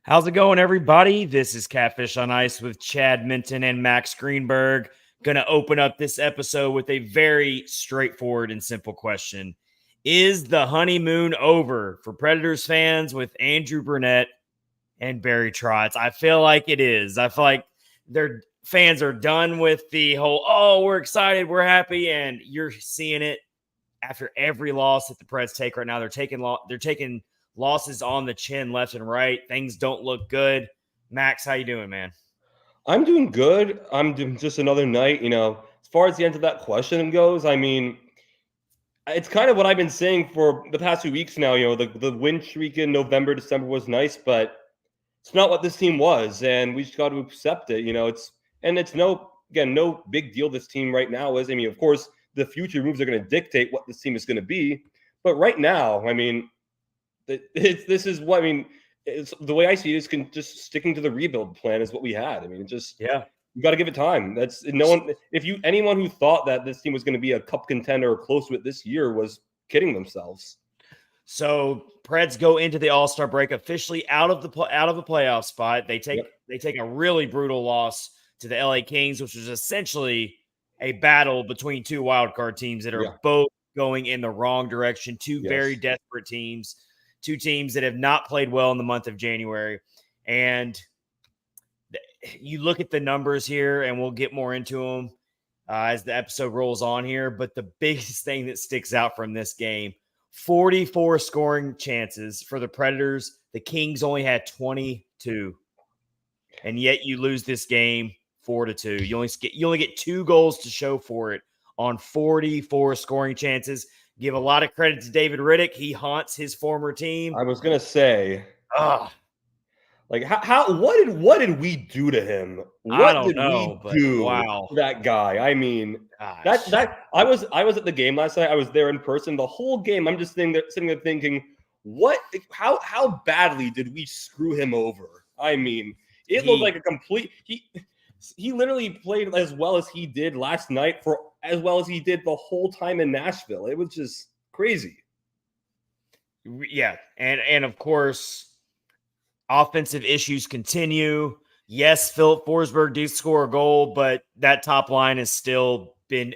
How's it going, everybody? This is Catfish on Ice with Chad Minton and Max Greenberg. Going to open up this episode with a very straightforward and simple question. Is the honeymoon over for Predators fans with Andrew Brunette and Barry Trotz? I feel like it is. I feel like their fans are done with the whole, oh, we're excited, we're happy, and you're seeing it after every loss that the Preds take right now. They're taking losses on the chin left and right. Things don't look good. Max, how you doing, man? I'm doing good. I'm doing just another night. As far as the answer to that question goes, I mean, it's kind of what I've been saying for the past 2 weeks now. The win streak in November, December was nice, but it's not what this team was, and we just got to accept it. It's no big deal. This team right now is. I mean, of course, the future moves are going to dictate what this team is going to be, but right now, I mean, this is what I mean. It's the way I see it is just sticking to the rebuild plan is what we had. I mean, you got to give it time. That's no one. Anyone who thought that this team was going to be a cup contender or close to it this year was kidding themselves. So Preds go into the All-Star break officially out of the playoff spot. They take a really brutal loss to the LA Kings, which was essentially a battle between two wildcard teams that are both going in the wrong direction. Two very desperate teams. Two teams that have not played well in the month of January. And you look at the numbers here, and we'll get more into them as the episode rolls on here. But the biggest thing that sticks out from this game, 44 scoring chances for the Predators. The Kings only had 22. And yet you lose this game 4-2. You only get 2 goals to show for it on 44 scoring chances. Give a lot of credit to David Riddick. He haunts his former team. I was gonna say, like what did we do to him? What did we do to that guy? I mean, that I was at the game last night. I was there in person the whole game. I'm just sitting there thinking, how badly did we screw him over? I mean, it looked like a complete he literally played as well as he did last night as well as he did the whole time in Nashville. It was just crazy. Yeah. And of course, offensive issues continue. Yes, Philip Forsberg did score a goal, but that top line has still been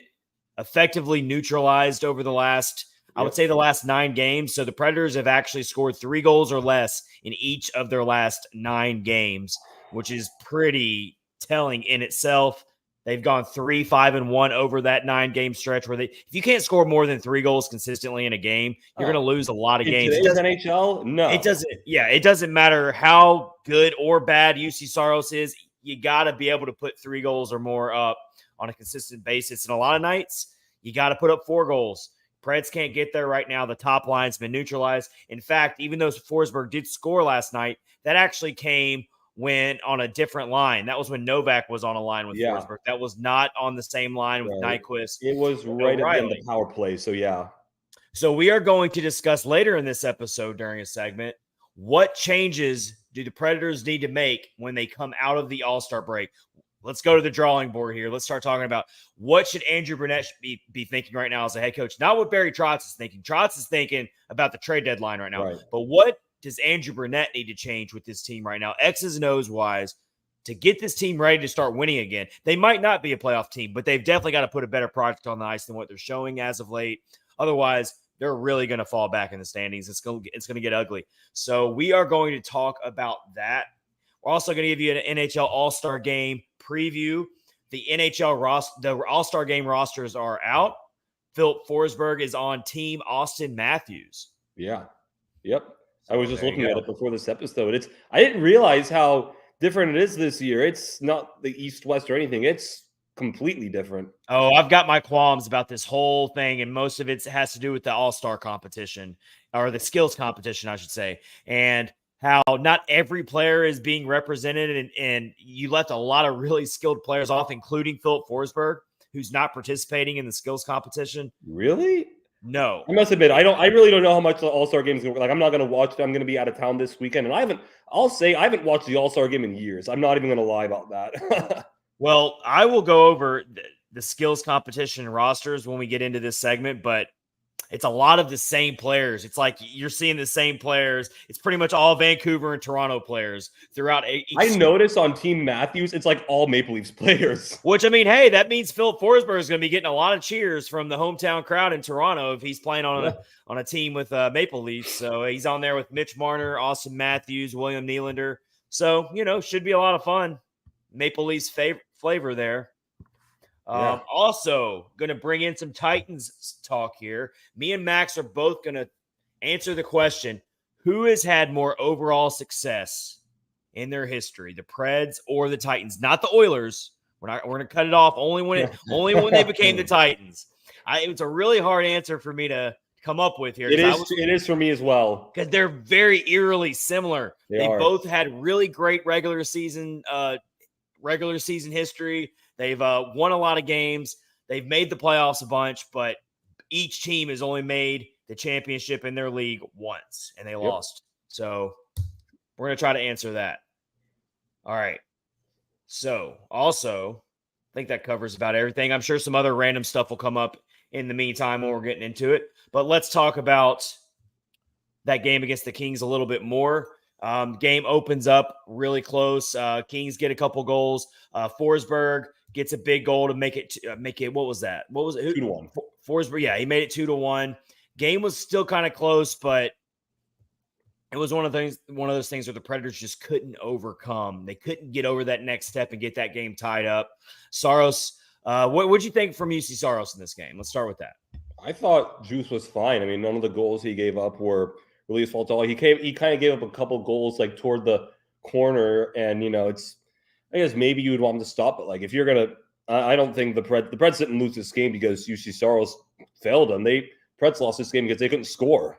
effectively neutralized over the last, I would say the last 9 games. So the Predators have actually scored 3 goals or less in each of their last 9 games, which is pretty telling in itself. They've gone 3-5-1 over that 9-game stretch where if you can't score more than 3 goals consistently in a game, you're going to lose a lot of games. Today's NHL? No. It doesn't. Yeah, it doesn't matter how good or bad UC Saros is. You got to be able to put 3 goals or more up on a consistent basis. And a lot of nights, you got to put up 4 goals. Preds can't get there right now. The top line's been neutralized. In fact, even though Forsberg did score last night, that actually came when on a different line. That was when Novak was on a line with Forsberg. That was not on the same line with Nyquist. It was right at the end of the power play. So, yeah. So we are going to discuss later in this episode during a segment, what changes do the Predators need to make when they come out of the All-Star break? Let's go to the drawing board here. Let's start talking about what should Andrew Brunette be thinking right now as a head coach. Not what Barry Trotz is thinking. Trotz is thinking about the trade deadline right now. But what does Andrew Brunette need to change with this team right now, X's and O's wise, to get this team ready to start winning again? They might not be a playoff team, but they've definitely got to put a better product on the ice than what they're showing as of late. Otherwise, they're really going to fall back in the standings. It's going to get ugly. So we are going to talk about that. We're also going to give you an NHL All-Star Game preview. The the All-Star Game rosters are out. Philip Forsberg is on Team Austin Matthews. Yeah. Yep. I was just looking at it before this episode. I didn't realize how different it is this year. It's not the East-West or anything. It's completely different. Oh, I've got my qualms about this whole thing, and most of it has to do with the All-Star competition, or the skills competition, I should say, and how not every player is being represented, and you left a lot of really skilled players off, including Philip Forsberg, who's not participating in the skills competition. Really? No. I must admit, I really don't know how much the All-Star Game is going to work. Like, I'm not going to watch it. I'm going to be out of town this weekend, and I haven't watched the All-Star Game in years. I'm not even going to lie about that. Well, I will go over the skills competition rosters when we get into this segment, but it's a lot of the same players. It's like you're seeing the same players. It's pretty much all Vancouver and Toronto players throughout each I noticed on Team Matthews, it's like all Maple Leafs players. Which, I mean, hey, that means Philip Forsberg is going to be getting a lot of cheers from the hometown crowd in Toronto if he's playing on a team with Maple Leafs. So he's on there with Mitch Marner, Austin Matthews, William Nylander. So, should be a lot of fun. Maple Leafs flavor there. Also, going to bring in some Titans talk here. Me and Max are both going to answer the question, who has had more overall success in their history, the Preds or the Titans? Not the Oilers. We're going to cut it off only when they became the Titans. It's a really hard answer for me to come up with here. It is for me as well. Because they're very eerily similar. They both had really great regular season history. They've won a lot of games. They've made the playoffs a bunch, but each team has only made the championship in their league once, and they lost. So we're going to try to answer that. All right. So also, I think that covers about everything. I'm sure some other random stuff will come up in the meantime when we're getting into it. But let's talk about that game against the Kings a little bit more. Game opens up really close. Kings get a couple goals. Forsberg gets a big goal to make it. What was that? What was it? 2-1. Forsberg. Yeah, he made it 2-1. Game was still kind of close, but it was one of those things where the Predators just couldn't overcome. They couldn't get over that next step and get that game tied up. Saros, what'd you think from UC Saros in this game? Let's start with that. I thought Juice was fine. I mean, none of the goals he gave up were really his fault at all. He kind of gave up a couple goals like toward the corner, and I guess maybe you would want him to stop, but like if you're gonna, I don't think the Preds didn't lose this game because UC Saros failed them. Preds lost this game because they couldn't score.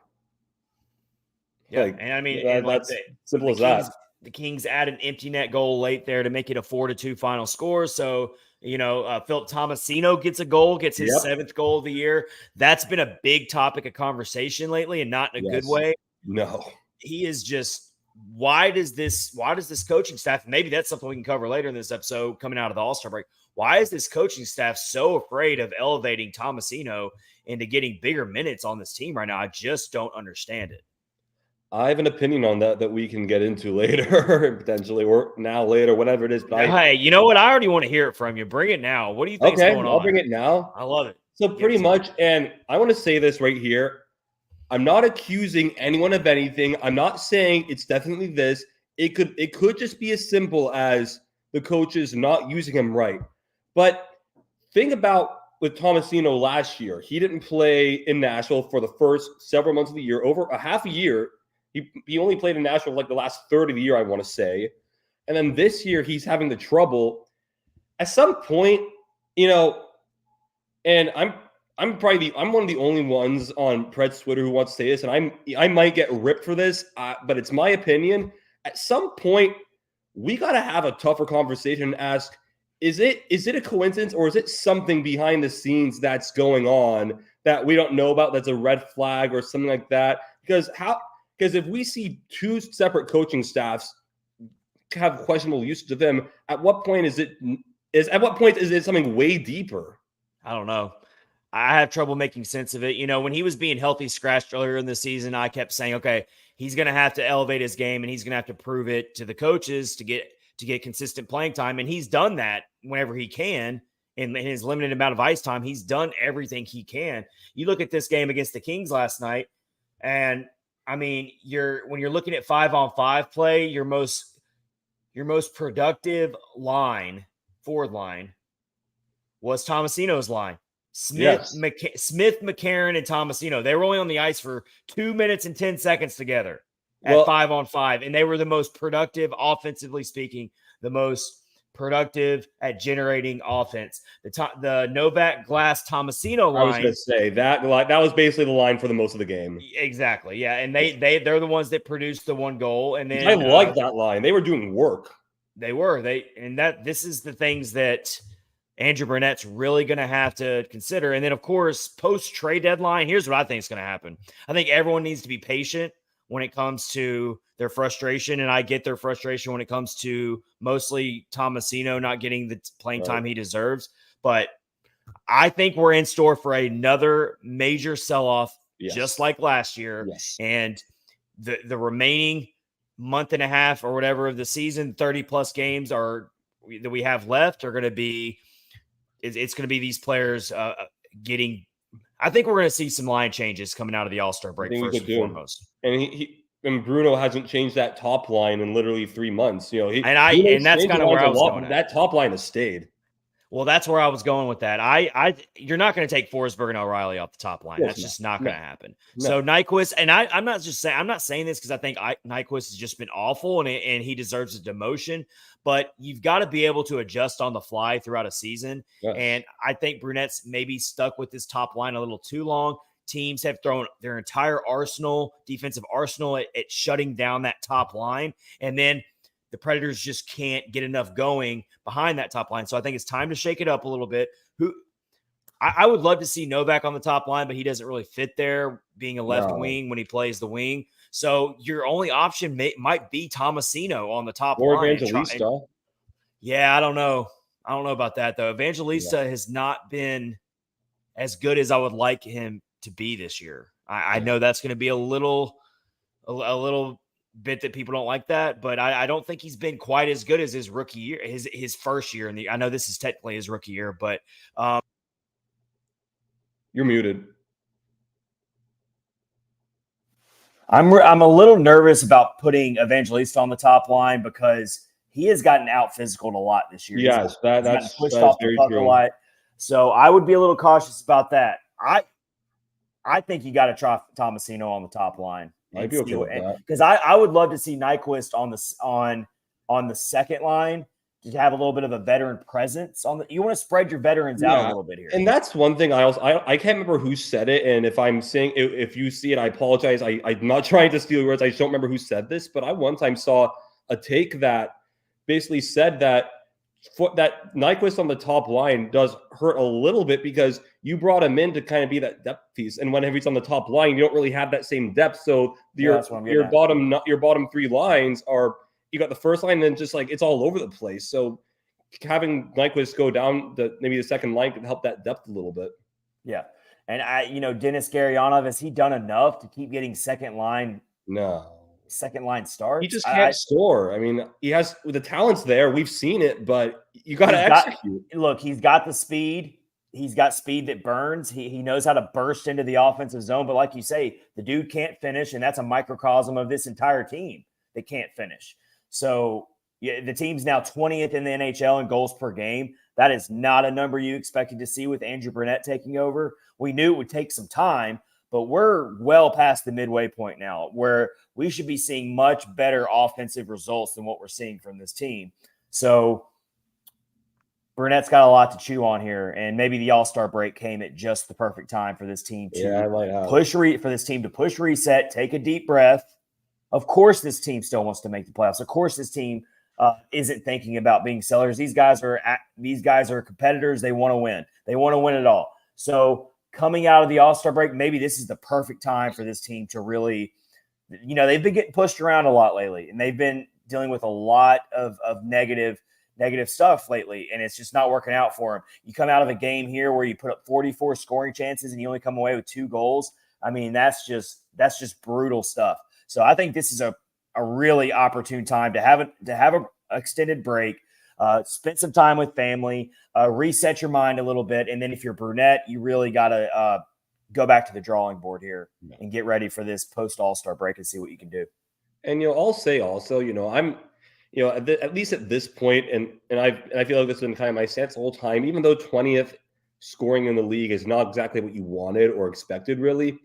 Yeah, and I mean, that's simple as that. The Kings add an empty net goal late there to make it a 4-2 final score. So, Philip Tomasino gets a goal, gets his 7th goal of the year. That's been a big topic of conversation lately, and not in a good way. No, he is just. Why does this coaching staff? Maybe that's something we can cover later in this episode coming out of the All-Star break. Why is this coaching staff so afraid of elevating Tomasino into getting bigger minutes on this team right now? I just don't understand it. I have an opinion on that we can get into later, potentially, or now, later, whatever it is. But hey, you know what? I already want to hear it from you. Bring it now. What do you think is going on? I'll bring it now. I love it. So pretty much, and I want to say this right here. I'm not accusing anyone of anything. I'm not saying it's definitely this. It could just be as simple as the coaches not using him right. But think about with Tomasino last year. He didn't play in Nashville for the first several months of the year, over a half a year. He only played in Nashville like the last third of the year, I want to say. And then this year, he's having the trouble. At some point, and I'm one of the only ones on Pred's Twitter who wants to say this, and I might get ripped for this, but it's my opinion. At some point, we got to have a tougher conversation and ask, is it a coincidence, or is it something behind the scenes that's going on that we don't know about, that's a red flag or something like that? Because if we see two separate coaching staffs have questionable usage of him, at what point is it something way deeper? I don't know. I have trouble making sense of it. When he was being healthy scratched earlier in the season, I kept saying, okay, he's going to have to elevate his game and he's going to have to prove it to the coaches to get consistent playing time. And he's done that whenever he can in his limited amount of ice time. He's done everything he can. You look at this game against the Kings last night, and I mean, when you're looking at 5-on-5 play, your most productive forward line was Tomasino's line. Smith, McCarron, and Tomasino. They were only on the ice for 2 minutes and 10 seconds together at 5-on-5, and they were the most productive, offensively speaking, the most productive at generating offense. The Novak Glass Tomasino line. I was going to say that was basically the line for the most of the game. Exactly, yeah, and they're the ones that produced the one goal. And then I like that line. They were doing work. They were. This is the things that Andrew Burnett's really going to have to consider. And then, of course, post-trade deadline, here's what I think is going to happen. I think everyone needs to be patient when it comes to their frustration, and I get their frustration when it comes to mostly Tomasino not getting the playing time he deserves. But I think we're in store for another major sell-off, Yes. just like last year. Yes. And the remaining month and a half or whatever of the season, 30-plus games that we have left are going to be it's going to be these players getting – I think we're going to see some line changes coming out of the All-Star break first and foremost. And Bruno hasn't changed that top line in literally 3 months. You know, and that's kind of where I was going at. That top line has stayed. Well, that's where I was going with that. You're not going to take Forsberg and O'Reilly off the top line. That's just not going to happen. No. So Nyquist, and I'm not saying this because I think Nyquist has just been awful and he deserves a demotion. But you've got to be able to adjust on the fly throughout a season. Yes. And I think Brunette's maybe stuck with this top line a little too long. Teams have thrown their entire defensive arsenal at shutting down that top line, and then the Predators just can't get enough going behind that top line. So I think it's time to shake it up a little bit. I would love to see Novak on the top line, but he doesn't really fit there being a left wing when he plays the wing. So your only option might be Tomasino on the top line. Or Evangelista. Yeah, I don't know. I don't know about that, though. Evangelista has not been as good as I would like him to be this year. I know that's going to be a little bit that people don't like that, but I don't think he's been quite as good as his rookie year, his first year. I know this is technically his rookie year, but you're muted. I'm a little nervous about putting Evangelista on the top line because he has gotten out physical a lot this year. Yes, that's pushed off the puck a lot. So I would be a little cautious about that. I think you got to try Tomasino on the top line. Because I would love to see Nyquist on the second line to have a little bit of a veteran presence you want to spread your veterans out a little bit here. And that's one thing I can't remember who said it. And if you see it, I apologize. I'm not trying to steal words. I just don't remember who said this, but I one time saw a take that basically said that Nyquist on the top line does hurt a little bit because you brought him in to kind of be that depth piece, and whenever he's on the top line, you don't really have that same depth. So your bottom three lines are, you got the first line, and then just like it's all over the place. So having Nyquist go down maybe the second line can help that depth a little bit. Yeah, and Dennis Garyanov, has he done enough to keep getting second line? No. Second line starts. He just can't score. I mean, he has the talent's there. We've seen it, but you got to execute. Look, he's got the speed. He's got speed that burns. He knows how to burst into the offensive zone. But like you say, the dude can't finish, and that's a microcosm of this entire team that can't finish. So the team's now 20th in the NHL in goals per game. That is not a number you expected to see with Andrew Brunette taking over. We knew it would take some time, but we're well past the midway point now where we should be seeing much better offensive results than what we're seeing from this team. So Brunette's got a lot to chew on here, and maybe the All-Star break came at just the perfect time for this team to push reset, take a deep breath. Of course, this team still wants to make the playoffs. Of course, this team isn't thinking about being sellers. These guys are competitors. They want to win. They want to win it all. So coming out of the All-Star break, maybe this is the perfect time for this team to really, they've been getting pushed around a lot lately, and they've been dealing with a lot of negative stuff lately, and it's just not working out for them. You come out of a game here where you put up 44 scoring chances and you only come away with 2 goals. I mean, that's just brutal stuff. So I think this is a really opportune time to have an extended break, spend some time with family, reset your mind a little bit, and then if you're Brunette, you really got to go back to the drawing board here and get ready for this post All-Star break and see what you can do. And I'll say also, I'm. At least at this point, and I feel like this has been kind of my stance the whole time, even though 20th scoring in the league is not exactly what you wanted or expected, really,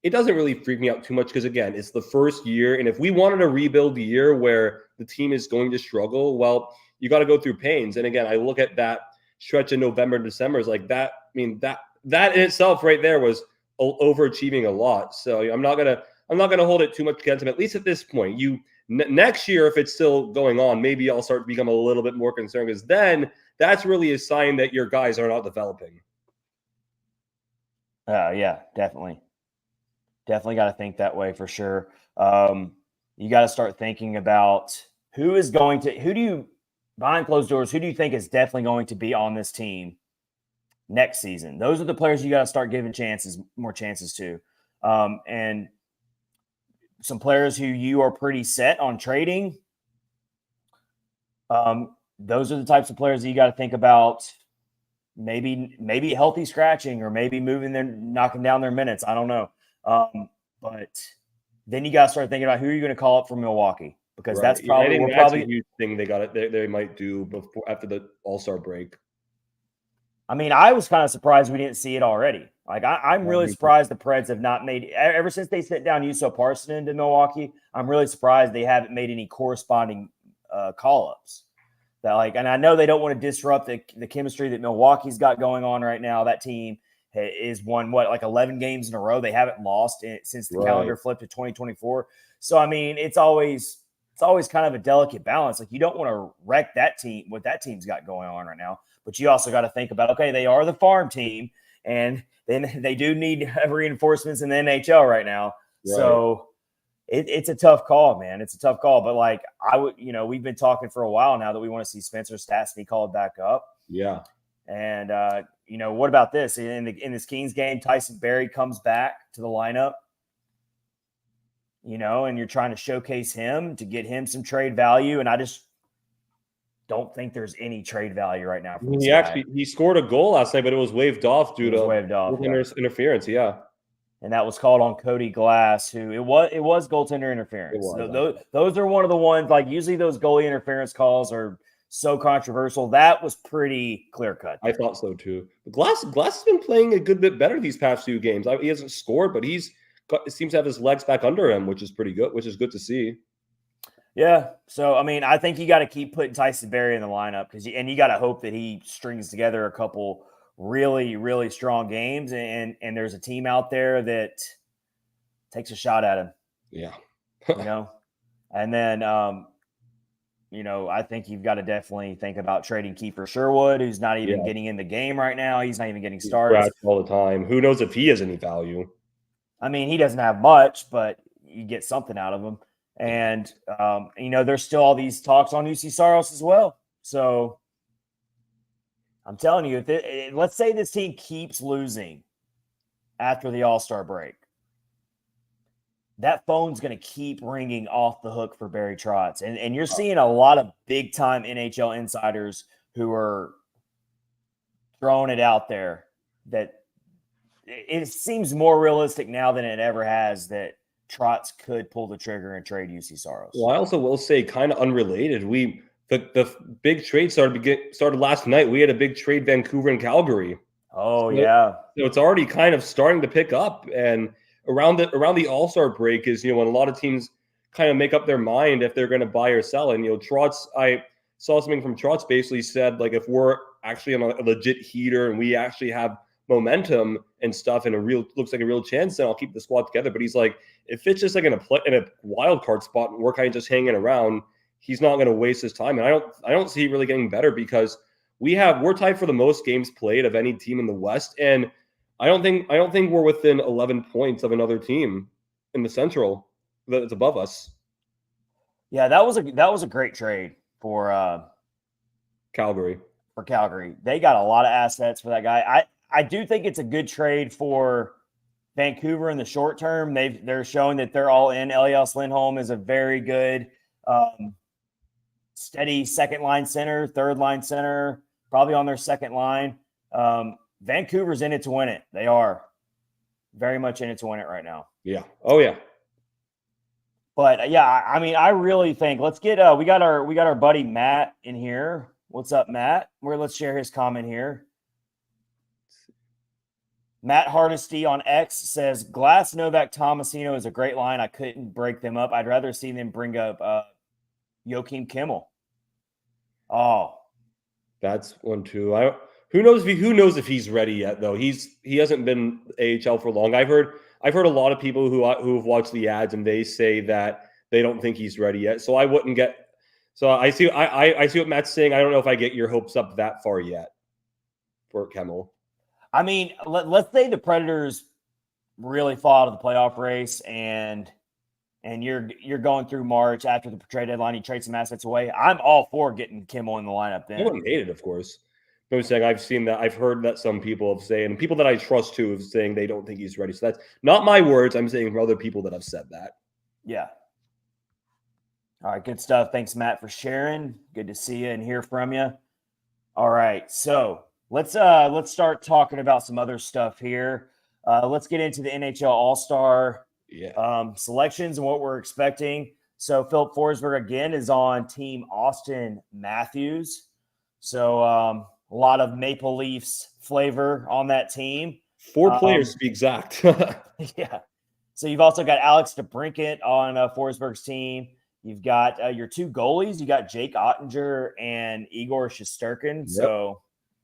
it doesn't really freak me out too much because, again, it's the first year. And if we wanted a rebuild year where the team is going to struggle, well, you got to go through pains. And again, I look at that stretch in November and December is like that. I mean, that in itself right there was overachieving a lot. So I'm not gonna hold it too much against him, at least at this point. Next year, if it's still going on, maybe I'll start to become a little bit more concerned because then that's really a sign that your guys are not developing. Yeah, definitely. Definitely got to think that way for sure. You got to start thinking about behind closed doors, who do you think is definitely going to be on this team next season. Those are the players you got to start giving more chances to. And some players who you are pretty set on trading. Those are the types of players that you got to think about. Maybe healthy scratching, or maybe knocking down their minutes. I don't know. But then you got to start thinking about who you're going to call up from Milwaukee, because that's probably a huge thing they might do after the All-Star break. I mean, I was kind of surprised we didn't see it already. Like, I'm really surprised the Preds have not made, ever since they sent down Juuso Parssinen to Milwaukee, I'm really surprised they haven't made any corresponding call-ups. And I know they don't want to disrupt the chemistry that Milwaukee's got going on right now. That team is won 11 games in a row. They haven't lost since the calendar flipped to 2024. So I mean, it's always kind of a delicate balance. Like, you don't want to wreck that team, what that team's got going on right now. But you also got to think about, okay, they are the farm team, and then they do need reinforcements in the NHL right now. Right. So it's a tough call, man. It's a tough call. But we've been talking for a while now that we want to see Spencer Stastny called back up. Yeah. And what about this? In this Kings game, Tyson Barrie comes back to the lineup. And you're trying to showcase him to get him some trade value. And I just don't think there's any trade value right now. He scored a goal last night, but it was waved off due to interference. Yeah. And that was called on Cody Glass, who it was goaltender interference. Those are one of the ones, like, usually those goalie interference calls are so controversial. That was pretty clear cut. I thought so too. Glass has been playing a good bit better these past few games. He hasn't scored, but seems to have his legs back under him, which is pretty good, which is good to see. Yeah. So, I mean, I think you got to keep putting Tyson Barrie in the lineup, and you got to hope that he strings together a couple really, really strong games, and there's a team out there that takes a shot at him. Yeah. And then, I think you've got to definitely think about trading Kiefer Sherwood, who's not even getting in the game right now. He's not even getting started all the time. Who knows if he has any value? I mean, he doesn't have much, but you get something out of him. And, there's still all these talks on UC Saros as well. So I'm telling you, let's say this team keeps losing after the All-Star break, that phone's going to keep ringing off the hook for Barry Trotz. And you're seeing a lot of big-time NHL insiders who are throwing it out there that it seems more realistic now than it ever has that Trotz could pull the trigger and trade UC Saros. Well, I also will say, kind of unrelated, the big trade started last night. We had a big trade, Vancouver and Calgary. Oh, yeah. So it's already kind of starting to pick up. And around the All-Star break is, when a lot of teams kind of make up their mind if they're going to buy or sell. And, Trotz, I saw something from Trotz basically said, like, if we're actually on a legit heater and we actually have momentum and stuff and looks like a real chance, then I'll keep the squad together. But he's like, if it's just like in a wild card spot and we're kind of just hanging around, he's not going to waste his time. And I don't see it really getting better, because we're tied for the most games played of any team in the West. And I don't think we're within 11 points of another team in the Central that's above us. Yeah, that was a great trade for Calgary. For Calgary. They got a lot of assets for that guy. I do think it's a good trade for Vancouver in the short term. They're showing that they're all in. Elias Lindholm is a very good steady second line center, third line center, probably on their second line. Vancouver's in it to win it. They are very much in it to win it right now. Yeah. Oh yeah. But yeah, I mean, I really think let's get we got our buddy Matt in here. What's up, Matt? Let's share his comment here. Matt Hardesty on X says, Glass, Novak, Tomasino is a great line. I couldn't break them up. I'd rather see them bring up Joakim Kimmel. Oh. That's one too. Who knows if he's ready yet, though. He hasn't been AHL for long. I've heard a lot of people who have watched the ads, and they say that they don't think he's ready yet. So I wouldn't get. So I see what Matt's saying. I don't know if I get your hopes up that far yet for Kimmel. I mean, let's say the Predators really fall out of the playoff race, and you're going through March after the trade deadline. You trade some assets away. I'm all for getting Kimmel in the lineup then. I wouldn't hate it, of course. I'm saying I've seen that. I've heard that some people have said, and people that I trust too, have saying they don't think he's ready. So that's not my words. I'm saying from other people that have said that. Yeah. All right, good stuff. Thanks, Matt, for sharing. Good to see you and hear from you. All right, so let's start talking about some other stuff here. Let's get into the NHL All-Star selections and what we're expecting. So Philip Forsberg again is on Team Austin Matthews. So a lot of Maple Leafs flavor on that team. 4 players to be exact. Yeah. So you've also got Alex DeBrincat on Forsberg's team. You've got your 2 goalies. You got Jake Ottinger and Igor Shesterkin. Yep. So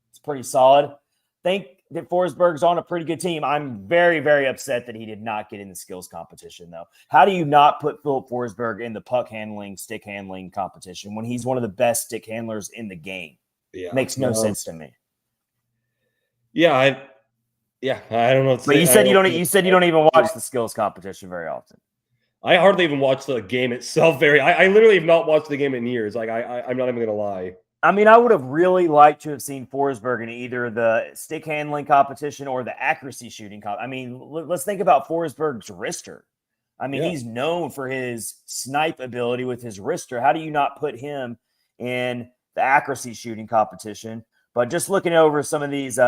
it's pretty solid. Think that Forsberg's on a pretty good team. I'm very, very upset that he did not get in the skills competition, though. How do you not put Philip Forsberg in the puck handling, stick handling competition when he's one of the best stick handlers in the game? Yeah, makes no sense to me. Yeah, I don't know. But you said you don't. You said you don't even watch the skills competition very often. I hardly even watch the game itself. I literally have not watched the game in years. Like I'm not even gonna lie. I mean, I would have really liked to have seen Forsberg in either the stick handling competition or the accuracy shooting. I mean, let's think about Forsberg's wrister. I mean, he's known for his snipe ability with his wrister. How do you not put him in the accuracy shooting competition? But just looking over some of these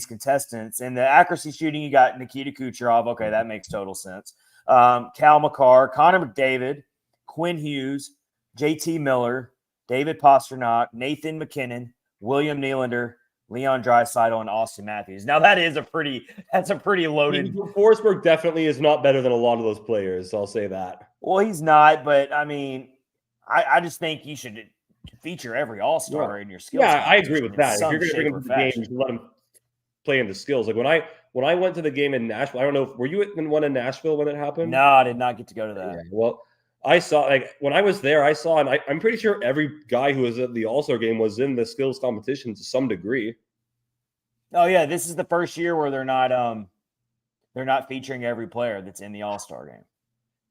contestants and the accuracy shooting, you got Nikita Kucherov. Okay, that makes total sense. Cal McCarr, Connor McDavid, Quinn Hughes, JT Miller, David Pastrnak, Nathan McKinnon, William Nylander, Leon Draisaitl, and Austin Matthews. Now that's a pretty loaded. Forsberg definitely is not better than a lot of those players. I'll say that. Well, he's not, but I mean, I just think you should feature every All-Star in your skills. Yeah, I agree with that. If you're going to bring him to the games, let him play in the skills. Like when I went to the game in Nashville, I don't know, were you in one in Nashville when it happened? No, I did not get to go to that. Yeah, well, I saw, like, when I was there, and I'm pretty sure every guy who was at the All-Star game was in the skills competition to some degree. Oh yeah, this is the first year where they're not featuring every player that's in the All-Star game.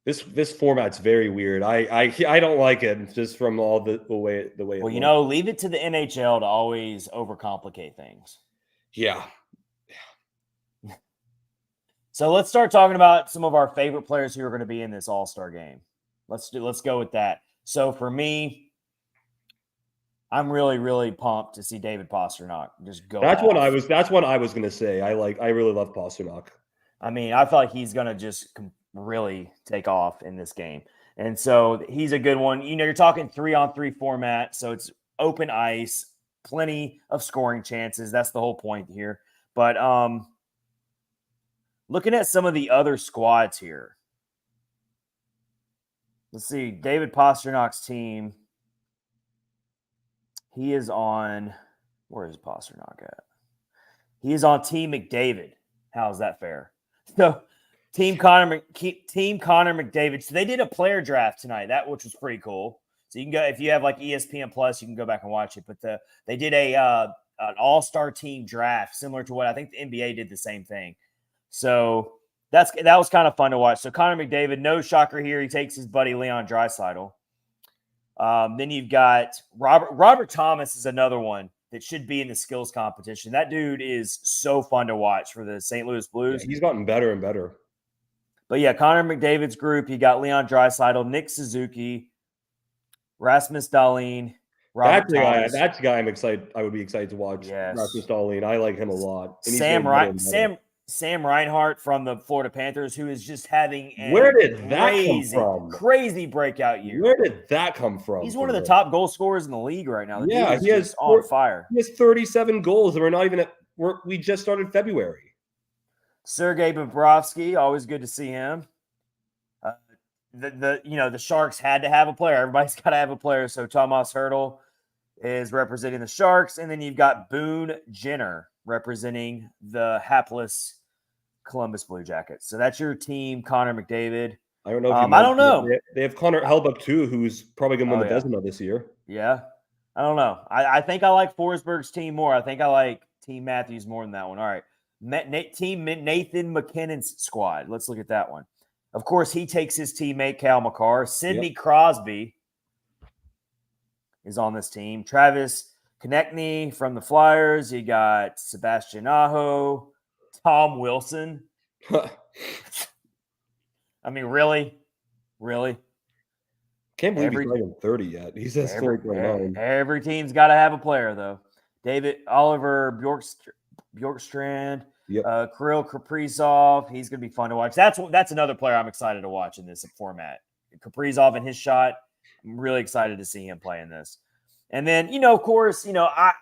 This format's very weird. I don't like it just from all the way. Well, you know, leave it to the NHL to always overcomplicate things. Yeah. So let's start talking about some of our favorite players who are going to be in this All-Star game. Let's go with that. So for me, I'm really, really pumped to see David Pastrnak just go. That's what I was going to say. I really love Pastrnak. I mean, I feel like he's going to just really take off in this game. And so he's a good one. You know, you're talking 3-on-3 format, so it's open ice, plenty of scoring chances. That's the whole point here. But looking at some of the other squads here. Let's see, David Pasternak's team. He is on, where is Pastrnak at? He is on Team McDavid. How is that fair? So Team Connor McDavid. So they did a player draft tonight, which was pretty cool. So you can go, if you have like ESPN Plus, you can go back and watch it. But they did an all-star team draft, similar to what I think the NBA did the same thing. So that was kind of fun to watch. So Connor McDavid, no shocker here. He takes his buddy Leon Draisaitl. Then you've got Robert Thomas is another one that should be in the skills competition. That dude is so fun to watch for the St. Louis Blues. Yeah, he's gotten better and better. But yeah, Connor McDavid's group, you got Leon Draisaitl, Nick Suzuki, Rasmus Dahlin, Robert Thomas. That's the guy I'm excited. I would be excited to watch. Yes. Rasmus Dahlin. I like him a lot. Sam Reinhart from the Florida Panthers, who is just having crazy breakout year. Where did that come from? He's one of the top goal scorers in the league right now. He is on fire. He has 37 goals, and we're not even we just started February. Sergei Bobrovsky, always good to see him. The Sharks had to have a player. Everybody's got to have a player. So Tomas Hertl is representing the Sharks, and then you've got Boone Jenner representing the hapless Columbus Blue Jackets. So that's your team, Connor McDavid. I don't know. I don't know. They have Connor Hellebuyck too, who's probably going to win the Vezina this year. Yeah, I don't know. I think I like Forsberg's team more. I think I like Team Matthews more than that one. All right, Team Nathan McKinnon's squad. Let's look at that one. Of course, he takes his teammate Cal McCarr. Sidney Crosby is on this team. Travis Konechny from the Flyers. You got Sebastian Aho, Tom Wilson. I mean, really? Can't believe he's not even 30 yet. He says 29. Every team's got to have a player, though. David Oliver Bjorkstrand, Yep. Kirill Kaprizov. He's going to be fun to watch. That's another player I'm excited to watch in this format. Kaprizov and his shot. I'm really excited to see him play in this. And then, of course, I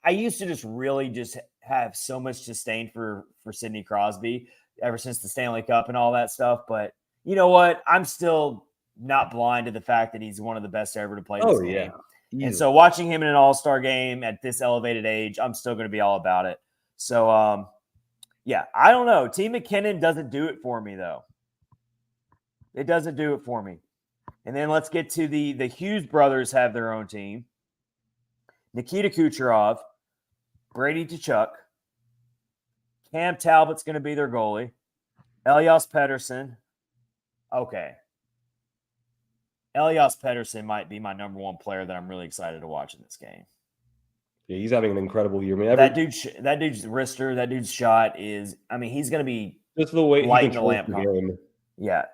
used to just really just have so much disdain for Sidney Crosby ever since the Stanley Cup and all that stuff. But you know what? I'm still not blind to the fact that he's one of the best ever to play this game. Yeah. And so watching him in an all-star game at this elevated age, I'm still going to be all about it. So, I don't know. T. McKinnon doesn't do it for me, though. It doesn't do it for me. And then let's get to the Hughes brothers have their own team. Nikita Kucherov, Brady Tkachuk, Cam Talbot's going to be their goalie, Elias Pettersson. Okay. Elias Pettersson might be my number one player that I'm really excited to watch in this game. Yeah, he's having an incredible year. I mean, that dude's wrister, that dude's shot is, he's going to be just the way lighting the lamp. Yeah.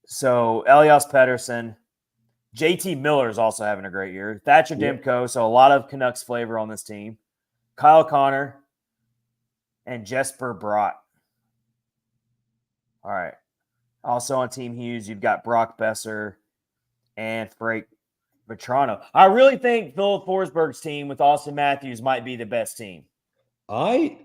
So Elias Pettersson, JT Miller is also having a great year. Thatcher Demko, so a lot of Canucks flavor on this team. Kyle Connor and Jesper Bratt. All right. Also on Team Hughes, you've got Brock Besser and Frank Vetrano. I really think Philip Forsberg's team with Austin Matthews might be the best team. I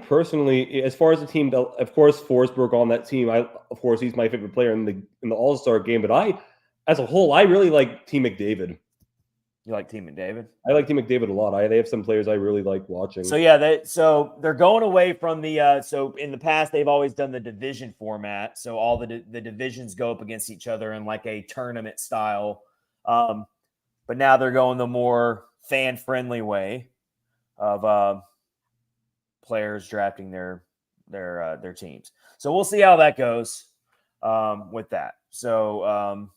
personally, as far as the team, of course, Forsberg on that team, of course, he's my favorite player in the All-Star game. But as a whole, I really like Team McDavid. You like Team McDavid? I like Team McDavid a lot. They have some players I really like watching. So yeah, they're going away from the. So in the past, they've always done the division format. So all the divisions go up against each other in like a tournament style. But now they're going the more fan-friendly way of players drafting their teams. So we'll see how that goes with that. So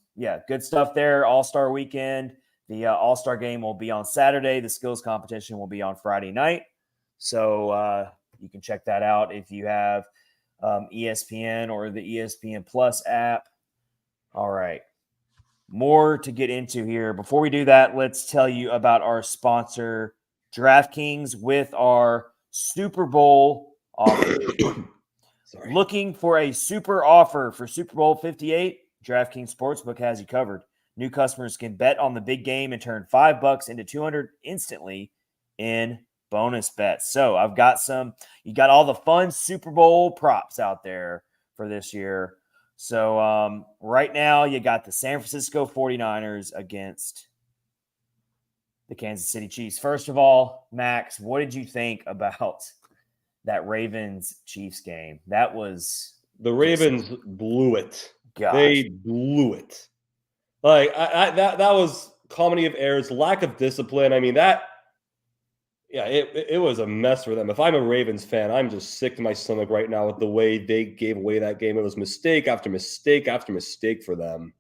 good stuff there. All-Star weekend. The All-Star game will be on Saturday. The skills competition will be on Friday night. So you can check that out if you have ESPN or the ESPN Plus app. All right. More to get into here. Before we do that, let's tell you about our sponsor, DraftKings, with our Super Bowl offer. Looking for a super offer for Super Bowl 58? DraftKings Sportsbook has you covered. New customers can bet on the big game and turn $5 into $200 instantly in bonus bets. So I've got you got all the fun Super Bowl props out there for this year. So right now you got the San Francisco 49ers against the Kansas City Chiefs. First of all, Max, what did you think about that Ravens-Chiefs game? That was... The Ravens blew it. Gosh. They blew it. Like that was comedy of errors, lack of discipline. I mean, it was a mess for them. If I'm a Ravens fan, I'm just sick to my stomach right now with the way they gave away that game. It was mistake after mistake after mistake for them.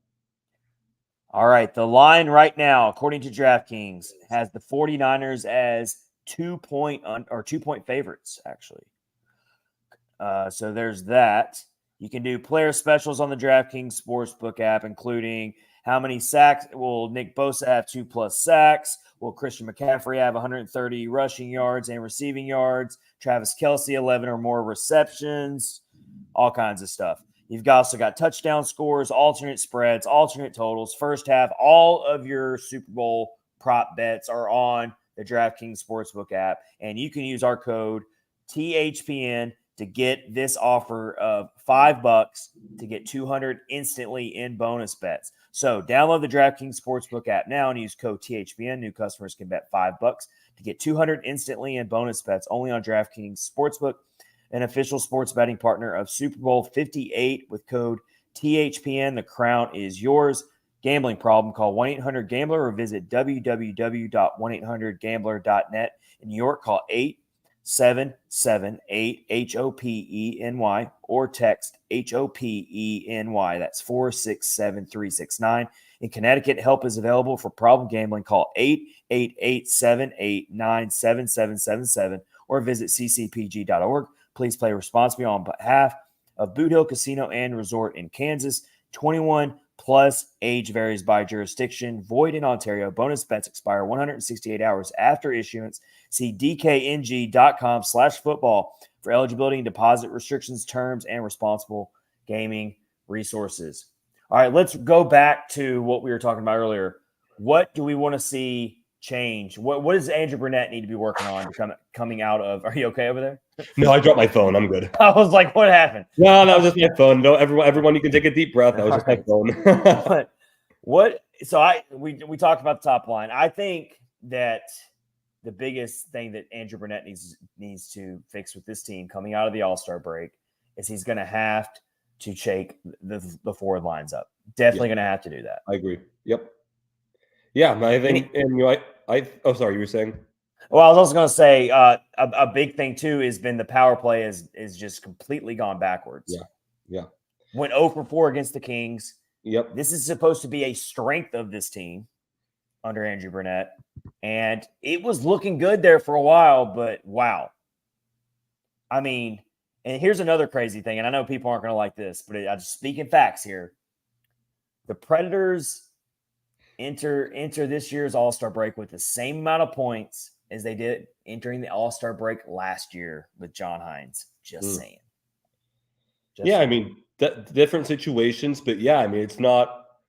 All right, the line right now, according to DraftKings, has the 49ers as 2-point favorites, actually. So there's that. You can do player specials on the DraftKings Sportsbook app, including how many sacks will Nick Bosa have 2+ sacks? Will Christian McCaffrey have 130 rushing yards and receiving yards? Travis Kelce, 11 or more receptions? All kinds of stuff. You've also got touchdown scores, alternate spreads, alternate totals, first half. All of your Super Bowl prop bets are on the DraftKings Sportsbook app, and you can use our code THPN to get this offer of $5 to get $200 instantly in bonus bets. So download the DraftKings Sportsbook app now and use code THPN. New customers can bet $5 to get $200 instantly in bonus bets only on DraftKings Sportsbook, an official sports betting partner of Super Bowl 58 with code THPN. The crown is yours. Gambling problem? Call 1-800-GAMBLER or visit www.1800gambler.net. In New York, call 467-8-HOPENY or text HOPENY. That's 467-369. In Connecticut, help is available for problem gambling. Call 888-789-7777 or visit ccpg.org. Please play responsibly on behalf of Boot Hill Casino and Resort in Kansas. 21 plus, age varies by jurisdiction. Void in Ontario. Bonus bets expire 168 hours after issuance. See dkng.com/football for eligibility and deposit restrictions, terms, and responsible gaming resources. All right, let's go back to what we were talking about earlier. What do we want to see change? What does Andrew Burnett need to be working on coming out of? Are you okay over there? No, I dropped my phone. I'm good. I was like, what happened? No, that was just my phone. No, everyone, you can take a deep breath. That was just my phone. We talked about the top line. I think that the biggest thing that Andrew Burnett needs to fix with this team coming out of the All-Star break is he's going to have to shake the forward lines up. Definitely going to have to do that. I agree. Yep. Yeah, I think, sorry, you were saying? Well, I was also going to say a big thing too has been the power play is just completely gone backwards. Yeah. Went 0 for 4 against the Kings. Yep. This is supposed to be a strength of this team under Andrew Burnett, and it was looking good there for a while. But wow, I mean, and here's another crazy thing, and I know people aren't going to like this, but I'm just speaking facts here. The Predators enter this year's All-Star break with the same amount of points as they did entering the All-Star break last year with John Hines. Just saying. I mean, different situations, but yeah, I mean, it's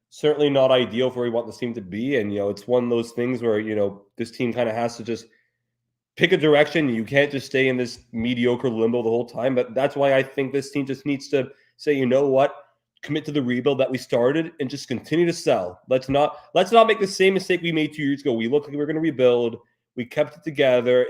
certainly not ideal for where we want this team to be. And, it's one of those things where, this team kind of has to just pick a direction. You can't just stay in this mediocre limbo the whole time. But that's why I think this team just needs to say, you know what? Commit to the rebuild that we started and just continue to sell. Let's not make the same mistake we made 2 years ago. We looked like we were going to rebuild. We kept it together.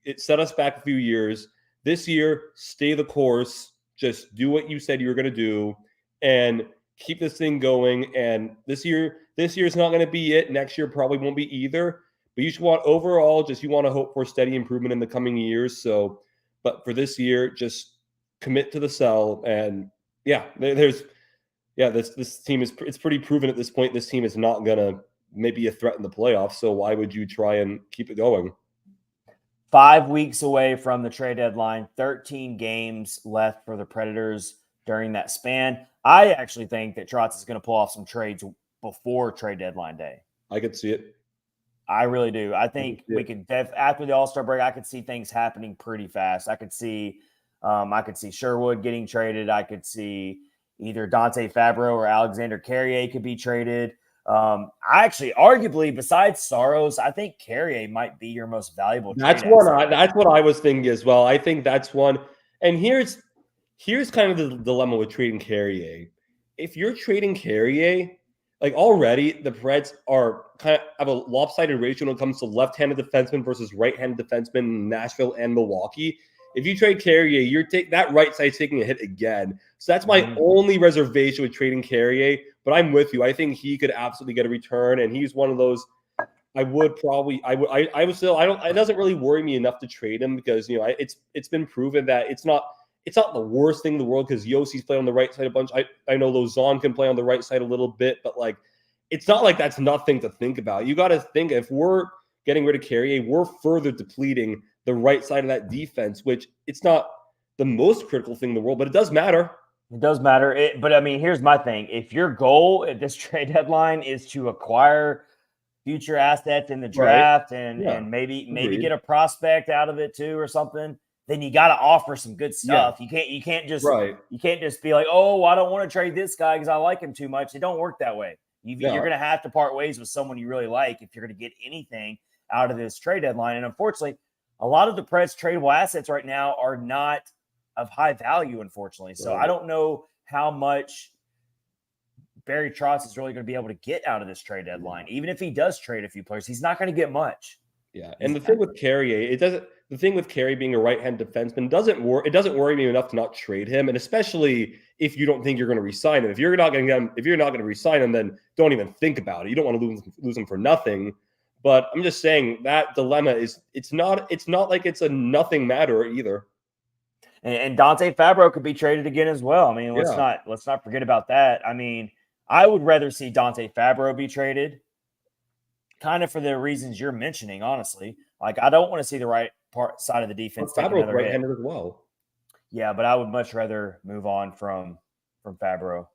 It set us back a few years. This year, stay the course. Just do what you said you were going to do and keep this thing going. And this year is not going to be it. Next year probably won't be either. But you want to hope for steady improvement in the coming years. But for this year, just commit to the sell. And this team it's pretty proven at this point. This team is not going to maybe a threat in the playoffs. So why would you try and keep it going? 5 weeks away from the trade deadline, 13 games left for the Predators during that span. I actually think that Trotz is going to pull off some trades before trade deadline day. I could see it. I really do. I think we could after the All-Star break, I could see things happening pretty fast. I could see Sherwood getting traded. I could see either Dante Fabro or Alexander Carrier could be traded. I actually, arguably, besides Saros, I think Carrier might be your most valuable. That's what I was thinking as well. I think that's one. And here's kind of the dilemma with trading Carrier. If you're trading Carrier, like already the Preds are kind of have a lopsided ratio when it comes to left-handed defensemen versus right-handed defensemen in Nashville and Milwaukee. If you trade Carrier, that right side's taking a hit again. So that's my only reservation with trading Carrier. But I'm with you. I think he could absolutely get a return, and he's one of those. It doesn't really worry me enough to trade him because it's been proven that it's not the worst thing in the world because Yossi's played on the right side a bunch. I know Lozon can play on the right side a little bit, but it's not like that's nothing to think about. You got to think if we're getting rid of Carrier, we're further depleting the right side of that defense, which it's not the most critical thing in the world, but it does matter. It does matter. But I mean, here's my thing. If your goal at this trade deadline is to acquire future assets in the draft and maybe get a prospect out of it too or something, then you got to offer some good stuff. Yeah. You can't just be like, oh, I don't want to trade this guy because I like him too much. It don't work that way. You're going to have to part ways with someone you really like if you're going to get anything out of this trade deadline. And unfortunately, a lot of the Preds tradable assets right now are not of high value, unfortunately. So I don't know how much Barry Trotz is really going to be able to get out of this trade deadline. Even if he does trade a few players, he's not going to get much. Yeah, and the thing with Carrier, the thing with Carrier being a right-hand defenseman doesn't worry me enough to not trade him, and especially if you don't think you're going to re-sign him. If you're not going to re-sign him, then don't even think about it. You don't want to lose him for nothing. But I'm just saying that dilemma it's not like it's a nothing matter either. And Dante Fabro could be traded again as well. I mean, let's Yeah. not forget about that. I mean, I would rather see Dante Fabro be traded, kind of for the reasons you're mentioning. Honestly, like I don't want to see the right side of the defense take Fabro's another hit. right-handed as well. Yeah, but I would much rather move on from Fabro.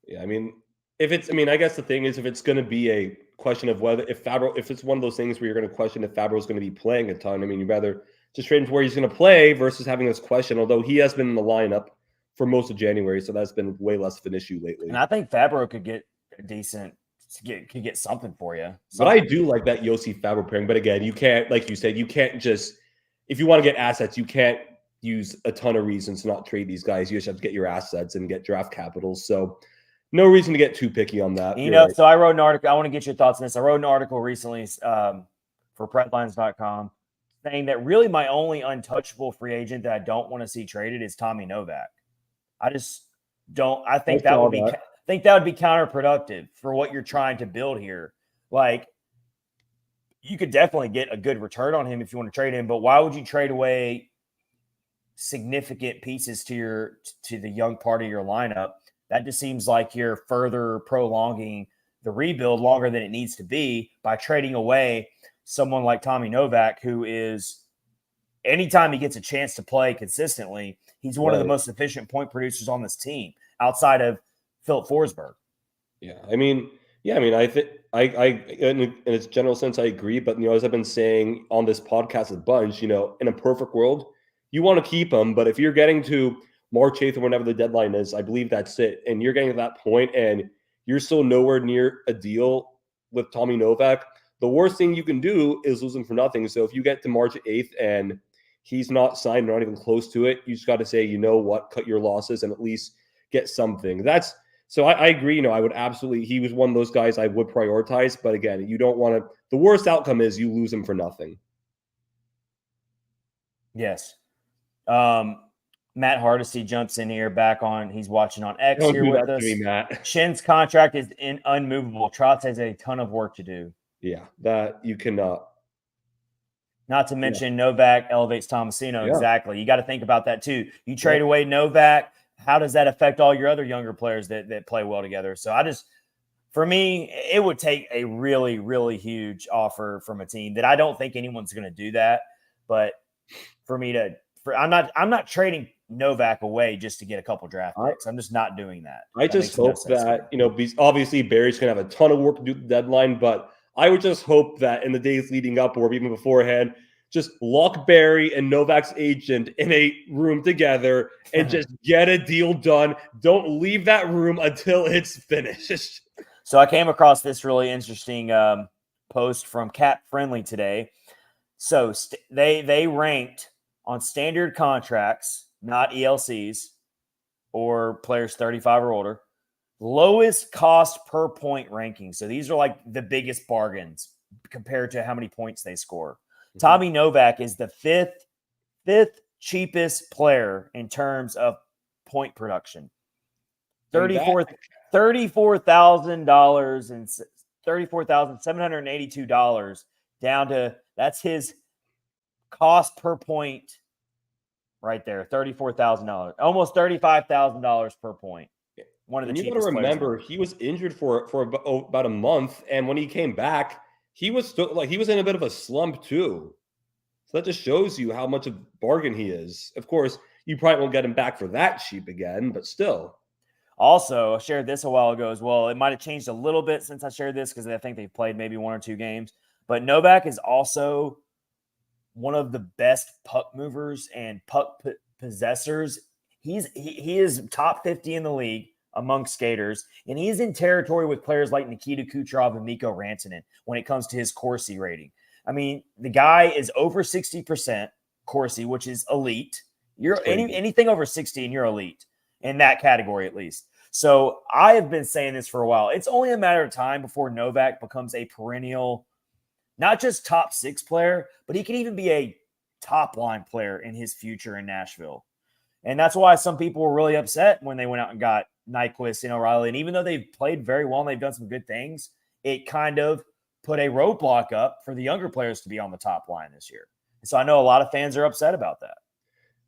Yeah, I mean, I guess the thing is, if it's going to be a question of whether if it's one of those things where you're going to question if Fabro's going to be playing a ton. I mean, you'd rather just trade him for where he's going to play versus having this question. Although he has been in the lineup for most of January, so that's been way less of an issue lately. And I think Fabro could get decent, could get something for you. But I do like that Yossi Fabro pairing. But again, you can't, like you said, you can't just, if you want to get assets, you can't use a ton of reasons to not trade these guys. You just have to get your assets and get draft capital. So no reason to get too picky on that. You know, right. So I wrote an article. I want to get your thoughts on this. I wrote an article recently for Predlines.com saying that really my only untouchable free agent that I don't want to see traded is Tommy Novak. I just don't. I think that would be counterproductive for what you're trying to build here. Like, you could definitely get a good return on him if you want to trade him, but why would you trade away significant pieces to the young part of your lineup? That just seems like you're further prolonging the rebuild longer than it needs to be by trading away someone like Tommy Novak, who is, anytime he gets a chance to play consistently, he's one of the most efficient point producers on this team outside of Philip Forsberg. Yeah. I think in its general sense, I agree. But, as I've been saying on this podcast a bunch, in a perfect world, you want to keep him. But if you're getting to March 8th or whenever the deadline is, I believe that's it. And you're getting to that point and you're still nowhere near a deal with Tommy Novak, the worst thing you can do is lose him for nothing. So if you get to March 8th and he's not signed, not even close to it, you just got to say, you know what, cut your losses and at least get something. So I agree. I would absolutely, he was one of those guys I would prioritize. But again, you don't want to, the worst outcome is you lose him for nothing. Yes. Matt Hardesty jumps in here back on. He's watching on X Don't here with us. Matt. Shin's contract is unmovable. Trotz has a ton of work to do. Yeah, that you cannot. Not to mention Novak elevates Tomasino. Yeah. Exactly. You got to think about that too. You trade away Novak. How does that affect all your other younger players that play well together? So for me, it would take a really, really huge offer from a team that I don't think anyone's going to do that. But for me I'm not trading Novak away just to get a couple draft picks. I'm just not doing that. I just hope that, obviously Barry's going to have a ton of work to do at the deadline, but I would just hope that in the days leading up or even beforehand, just lock Barry and Novak's agent in a room together and just get a deal done. Don't leave that room until it's finished. So I came across this really interesting post from Cap Friendly today. So they ranked on standard contracts, not ELCs or players 35 or older, lowest cost per point ranking. So these are like the biggest bargains compared to how many points they score. Mm-hmm. Tommy Novak is the fifth cheapest player in terms of point production. $34,000 and $34,782 down to, that's his cost per point right there, $34,000, almost $35,000 per point. One of the cheapest. You got to remember, he was injured for about a month, and when he came back, he was in a bit of a slump too. So that just shows you how much of a bargain he is. Of course, you probably won't get him back for that cheap again, but still. Also, I shared this a while ago as well. It might have changed a little bit since I shared this because I think they've played maybe 1 or 2 games. But Novak is also one of the best puck movers and puck possessors. He is top 50 in the league among skaters, and he's in territory with players like Nikita Kucherov and Mikko Rantanen when it comes to his Corsi rating. I mean, the guy is over 60% Corsi, which is elite. You're anything over 60 and you're elite in that category at least. So I have been saying this for a while. It's only a matter of time before Novak becomes a perennial, not just top 6 player, but he can even be a top line player in his future in Nashville. And that's why some people were really upset when they went out and got Nyquist and O'Reilly. And even though they've played very well and they've done some good things, it kind of put a roadblock up for the younger players to be on the top line this year. And so I know a lot of fans are upset about that.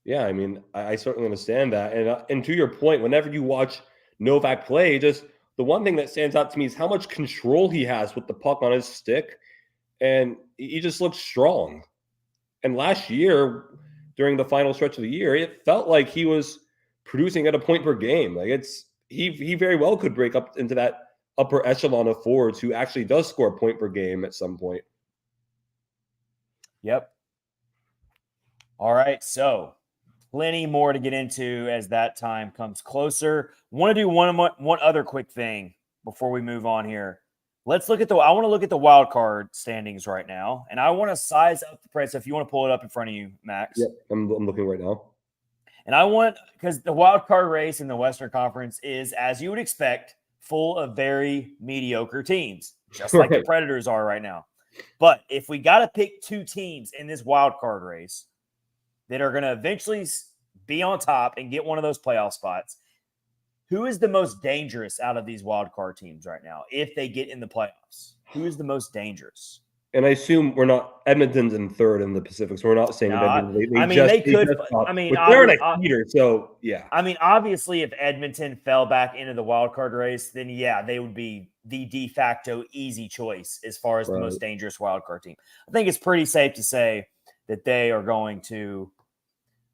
Yeah, I mean, I certainly understand that. And to your point, whenever you watch Novak play, just the one thing that stands out to me is how much control he has with the puck on his stick. And he just looks strong. And last year, during the final stretch of the year, it felt like he was producing at a point per game. Like he very well could break up into that upper echelon of forwards who actually does score a point per game at some point. Yep. All right, so plenty more to get into as that time comes closer. Want to do one other quick thing before we move on here. Let's look at I want to look at the wild card standings right now, and I want to size up the price. So if you want to pull it up in front of you, Max. Yep, I'm looking right now. And because the wild card race in the Western Conference is, as you would expect, full of very mediocre teams, just like the Predators are right now. But if we got to pick two teams in this wild card race that are going to eventually be on top and get one of those playoff spots, who is the most dangerous out of these wild card teams right now if they get in the playoffs? Who is the most dangerous? And I assume Edmonton's in third in the Pacific, so we're not saying that they could. They're in a heater, so yeah. I mean, obviously, if Edmonton fell back into the wild card race, then yeah, they would be the de facto easy choice as far as the most dangerous wild card team. I think it's pretty safe to say that they are going to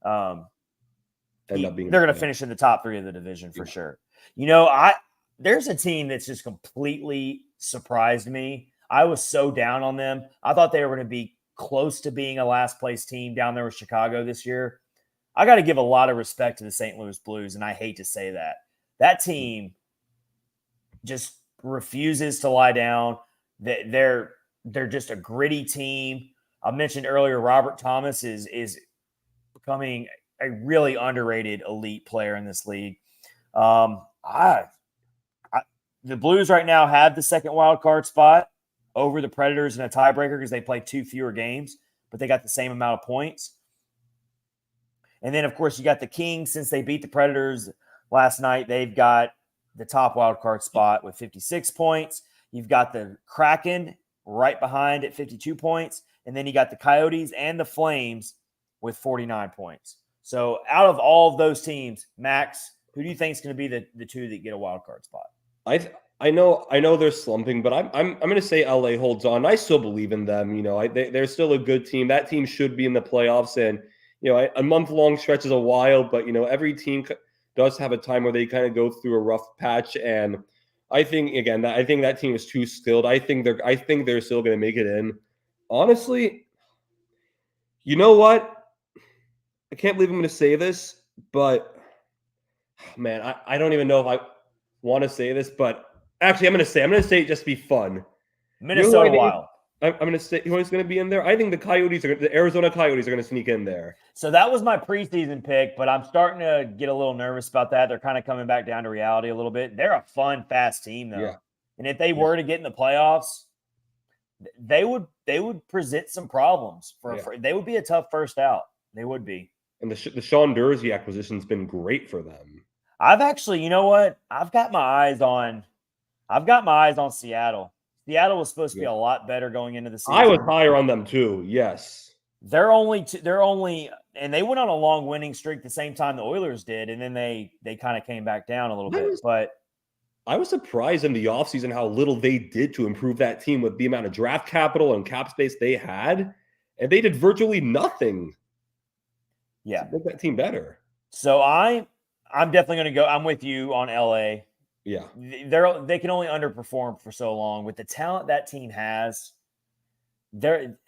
they're going to finish in the top three of the division for sure. You know, there's a team that's just completely surprised me. I was so down on them. I thought they were going to be close to being a last place team down there with Chicago this year. I got to give a lot of respect to the St. Louis Blues, and I hate to say that. That team just refuses to lie down. They're just a gritty team. I mentioned earlier, Robert Thomas is becoming a really underrated elite player in this league. The Blues right now have the second wild card spot over the Predators in a tiebreaker because they play 2 fewer games, but they got the same amount of points. And then, of course, you got the Kings. Since they beat the Predators last night, they've got the top wild card spot with 56 points. You've got the Kraken right behind at 52 points. And then you got the Coyotes and the Flames with 49 points. So out of all of those teams, Max, who do you think is going to be the two that get a wild card spot? I know they're slumping, but I'm going to say LA holds on. I still believe in them. You know, they're still a good team. That team should be in the playoffs, and you know, a month-long stretch is a while, but you know, every team does have a time where they kind of go through a rough patch. And I think that team is too skilled. I think they're still going to make it in. Honestly, you know what? I can't believe I'm going to say this, but man, I don't even know if I want to say this, but actually, I'm going to say it just to be fun. Minnesota Wild. I'm going to say who's going to be in there. I think the Arizona Coyotes are going to sneak in there. So that was my preseason pick, but I'm starting to get a little nervous about that. They're kind of coming back down to reality a little bit. They're a fun, fast team, though. Yeah. And if they were to get in the playoffs, they would present some problems. They would be a tough first out. They would be. And the Sean Durzi acquisition's been great for them. I've actually, you know what? I've got my eyes on Seattle. Seattle was supposed to be a lot better going into the season. I was higher on them too. Yes. They're only, and they went on a long winning streak the same time the Oilers did, and then they kind of came back down a little bit. But I was surprised in the offseason how little they did to improve that team with the amount of draft capital and cap space they had, and they did virtually nothing. Yeah, to make that team better. So I'm definitely going to go. I'm with you on LA. Yeah, they can only underperform for so long with the talent that team has. They're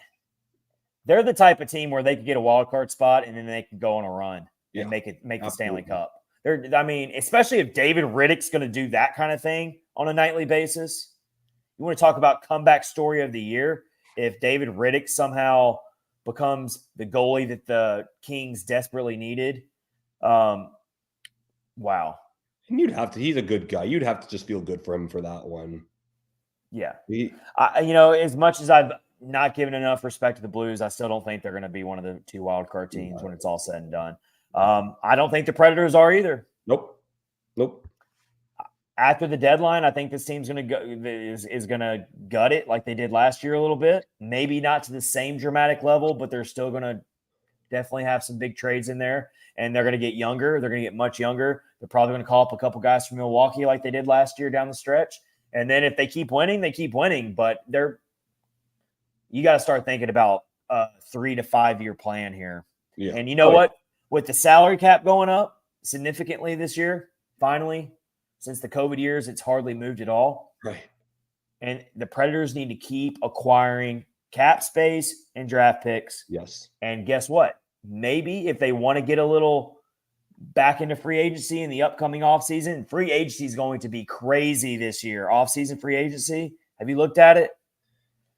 the type of team where they could get a wild card spot and then they can go on a run and make the Stanley Cup. Especially if David Riddick's going to do that kind of thing on a nightly basis. You want to talk about comeback story of the year? If David Riddick somehow becomes the goalie that the Kings desperately needed, wow. And he's a good guy. You'd have to just feel good for him for that one. Yeah. As much as I've not given enough respect to the Blues, I still don't think they're going to be one of the two wild card teams when it's all said and done. I don't think the Predators are either. Nope. after the deadline, I think this team's going to go is going to gut it like they did last year a little bit. Maybe not to the same dramatic level, but they're still going to definitely have some big trades in there, and they're going to get younger. They're going to get much younger. They're probably going to call up a couple guys from Milwaukee like they did last year down the stretch. And then if they keep winning, they keep winning. But you got to start thinking about a 3 to 5 year plan here. Yeah. And you know what? With the salary cap going up significantly this year, finally, since the COVID years, it's hardly moved at all. Right. And the Predators need to keep acquiring cap space and draft picks. Yes. And guess what? Maybe if they want to get a little back into free agency in the upcoming offseason, free agency is going to be crazy this year. Offseason free agency. Have you looked at it?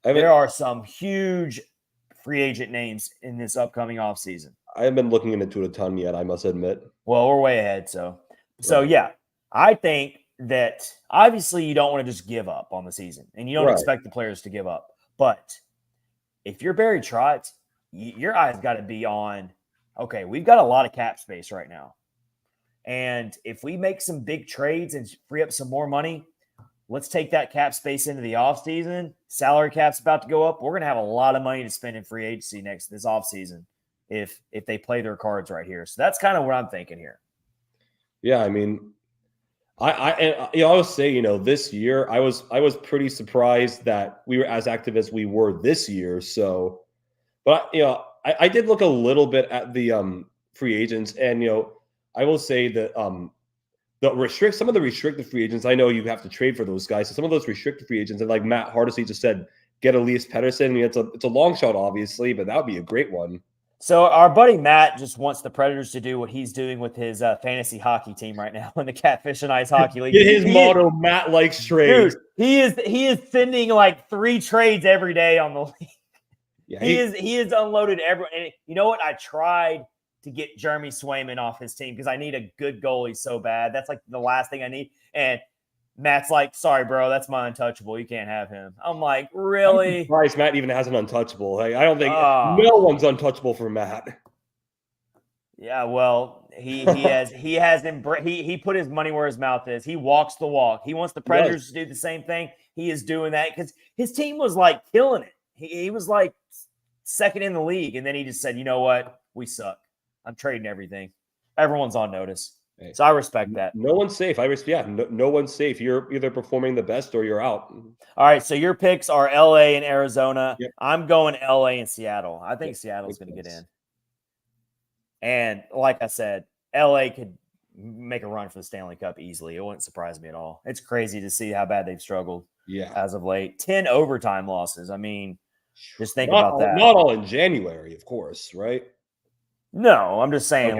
There are some huge free agent names in this upcoming offseason. I haven't been looking into it a ton yet, I must admit. Well, we're way ahead. So yeah, I think that obviously you don't want to just give up on the season, and you don't expect the players to give up. But if you're Barry Trotz, your eyes got to be on, okay, we've got a lot of cap space right now. And if we make some big trades and free up some more money, let's take that cap space into the offseason. Salary cap's about to go up. We're going to have a lot of money to spend in free agency this offseason if they play their cards right here. So that's kind of what I'm thinking here. Yeah, I mean, I always say, this year I was pretty surprised that we were as active as we were this year. So, but I did look a little bit at the free agents, and I will say that some of the restricted free agents, I know you have to trade for those guys. So some of those restricted free agents, and like Matt Hardesty just said, get Elias Pettersson. I mean, it's a long shot, obviously, but that would be a great one. So our buddy Matt just wants the Predators to do what he's doing with his fantasy hockey team right now in the Catfish and Ice Hockey League. Get his motto, Matt likes trades. Dude, he is sending like 3 trades every day on the league. Yeah, he is unloaded everyone. And you know what? I tried to get Jeremy Swayman off his team because I need a good goalie so bad. That's like the last thing I need. And Matt's like, sorry, bro, that's my untouchable. You can't have him. I'm like, really? I'm surprised Matt even has an untouchable. Like, I don't think no one's untouchable for Matt. Yeah, well, he put his money where his mouth is. He walks the walk. He wants the Predators to do the same thing. He is doing that because his team was like killing it. He was like second in the league, and then he just said, you know what? We suck. I'm trading everything. Everyone's on notice. Hey, so I respect that. No one's safe. No one's safe. You're either performing the best or you're out. All right, so your picks are LA and Arizona. Yep. I'm going LA and Seattle. I think Seattle's going to get in. And like I said, LA could make a run for the Stanley Cup easily. It wouldn't surprise me at all. It's crazy to see how bad they've struggled as of late. 10 overtime losses. I mean, just think about that. Not all in January, of course, right? No, I'm just saying,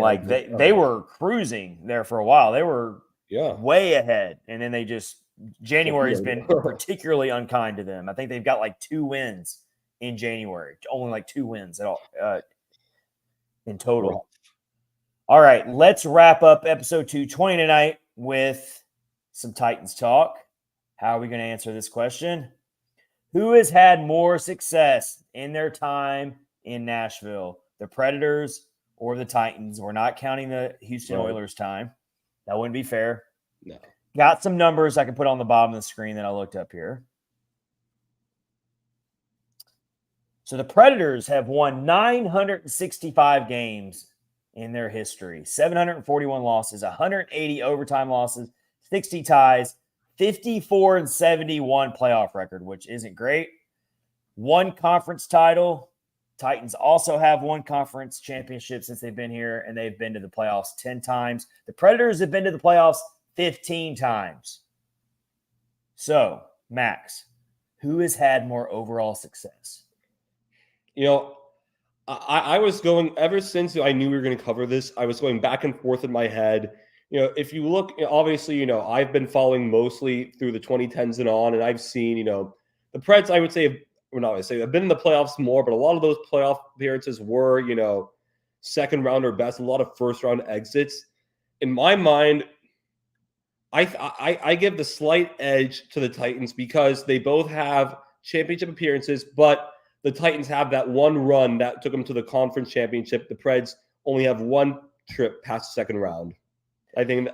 they were cruising there for a while. They were way ahead, and then they just January's been particularly unkind to them. I think they've got like 2 wins in January, only like 2 wins at all in total. Right. All right, let's wrap up episode 220 tonight with some Titans talk. How are we going to answer this question? Who has had more success in their time in Nashville, the Predators or the Titans? We're not counting the Houston Oilers time. That wouldn't be fair. No. Got some numbers I can put on the bottom of the screen that I looked up here. So the Predators have won 965 games in their history. 741 losses, 180 overtime losses, 60 ties, 54-71 playoff record, which isn't great. 1 conference title. Titans also have 1 conference championship since they've been here, and they've been to the playoffs 10 times. The Predators have been to the playoffs 15 times. So, Max, who has had more overall success? I was going, ever since I knew we were going to cover this, I was going back and forth in my head. If you look, obviously, I've been following mostly through the 2010s and on, and I've seen, the Preds, I would say, I've been in the playoffs more, but a lot of those playoff appearances were, second round or best, a lot of first round exits. In my mind, I give the slight edge to the Titans because they both have championship appearances, but the Titans have that one run that took them to the conference championship. The Preds only have 1 trip past the second round. I think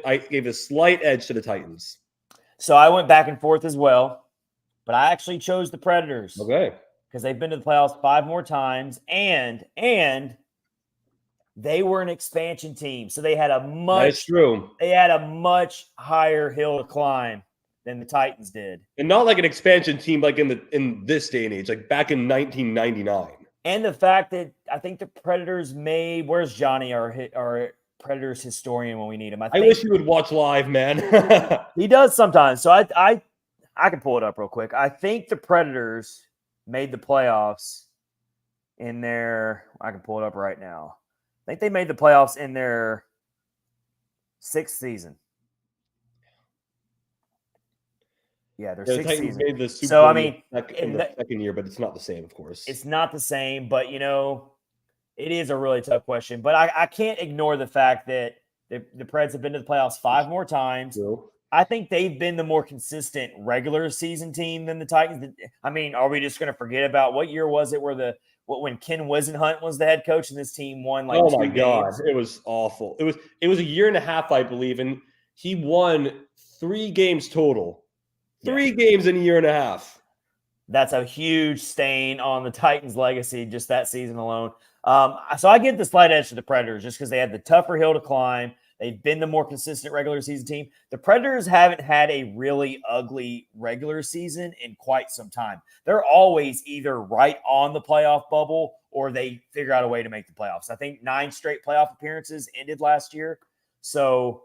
I gave a slight edge to the Titans. So I went back and forth as well, but I actually chose the Predators. Okay. Because they've been to the playoffs 5 more times, and they were an expansion team, so they had a much higher hill to climb than the Titans did, and not like an expansion team like in this day and age, like back in 1999. And the fact that I think the Predators where's Johnny, our Predators historian, when we need him? I wish he would watch live, man. He does sometimes, so I can pull it up real quick. I think the Predators made the playoffs in their. I can pull it up right now. I think they made the playoffs in their 6th season. Yeah, their 6th season. Made the Super so Bowl I mean, in the second year, but it's not the same, of course. It's not the same, but it is a really tough question. But I can't ignore the fact that the Preds have been to the playoffs 5 more times. True. I think they've been the more consistent regular season team than the Titans. I mean, are we just going to forget about what year was it when Ken Wisenhunt was the head coach and this team won like 2 games? It was awful. It was a year and a half, I believe, and he won 3 games total. 3 games in a year and a half. That's a huge stain on the Titans' legacy just that season alone. So I give the slight edge to the Predators just because they had the tougher hill to climb. They've been the more consistent regular season team. The Predators haven't had a really ugly regular season in quite some time. They're always either right on the playoff bubble or they figure out a way to make the playoffs. I think 9 straight playoff appearances ended last year. So